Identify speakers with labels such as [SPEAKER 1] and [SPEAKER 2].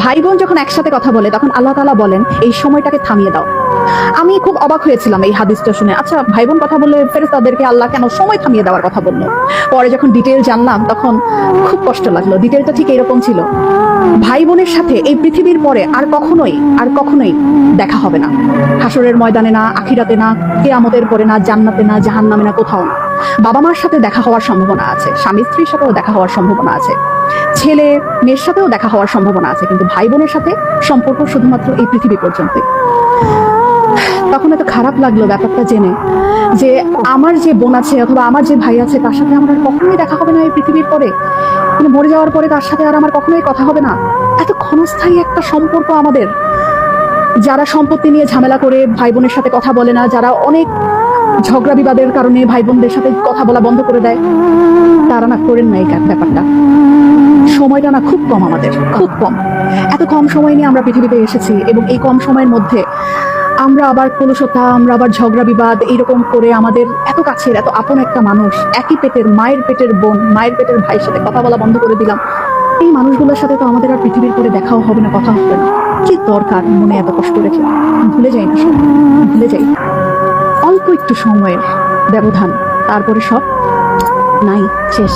[SPEAKER 1] ভাই বোন যখন একসাথে কথা বলে তখন আল্লাহ তাআলা বলেন এই সময়টাকে থামিয়ে দাও। আমি খুব অবাক হয়েছিলাম এই হাদিসটা শুনে। আচ্ছা, ভাই বোন কথা বললে ফেরেশতাদেরকে আল্লাহ কেন সময় থামিয়ে দেওয়ার কথা বললো? পরে যখন ডিটেইল জানলাম তখন খুব কষ্ট লাগলো। ডিটেইলটা ঠিক এরকম ছিল, ভাই বোনের সাথে এই পৃথিবীর পরে আর কখনোই দেখা হবে না। হাসরের ময়দানে না, আখিরাতে না, কিয়ামতের পরে না, জান্নাতে না, জাহান্নামে না, কোথাও না। বাবা মার সাথে দেখা হওয়ার সম্ভাবনা আছে, স্বামী স্ত্রীর সাথেও দেখা হওয়ার সম্ভাবনা আছে, ছেলে মেয়ের সাথেও দেখা হওয়ার সম্ভাবনা আছে, কিন্তু ভাই বোনের সাথে সম্পর্ক শুধুমাত্র এই পৃথিবী পর্যন্তই। তখন এত খারাপ লাগলো ব্যাপারটা জেনে যে আমার যে বোন আছে অথবা আমার যে ভাই আছে তার সাথে আমার আর কখনোই দেখা হবে না এই পৃথিবীর পরে। মানে মরে যাওয়ার পরে তার সাথে আর আমার কখনোই কথা হবে না। এত ক্ষণস্থায়ী একটা সম্পর্ক আমাদের। যারা সম্পত্তি নিয়ে ঝামেলা করে ভাই বোনের সাথে কথা বলে না, যারা অনেক ঝগড়া বিবাদের কারণে ভাই বোনদের সাথে কথা বলা বন্ধ করে দেয়, তারা না করেন না এই ব্যাপারটা। সময়টা না খুব কম, আমাদের খুব কম। এত কম সময় নিয়ে আমরা পৃথিবীতে এসেছি এবং এই কম সময়ের মধ্যে আমরা আবার কলুষতা, আমরা আবার ঝগড়া বিবাদ এইরকম করে আমাদের এত কাছের এত আপন একটা মানুষ, একই পেটের মায়ের পেটের বোন, মায়ের পেটের ভাইয়ের সাথে কথা বলা বন্ধ করে দিলাম। এই মানুষগুলোর সাথে তো আমাদের আর পৃথিবীর পরে দেখাও হবে না, কথা হবে না। কি দরকার মনে এত কষ্ট রেখে? ভুলে যাই না সব, ভুলে যাই। অল্প একটু সময়ের ব্যবধান, তারপরে সব নাই, শেষ।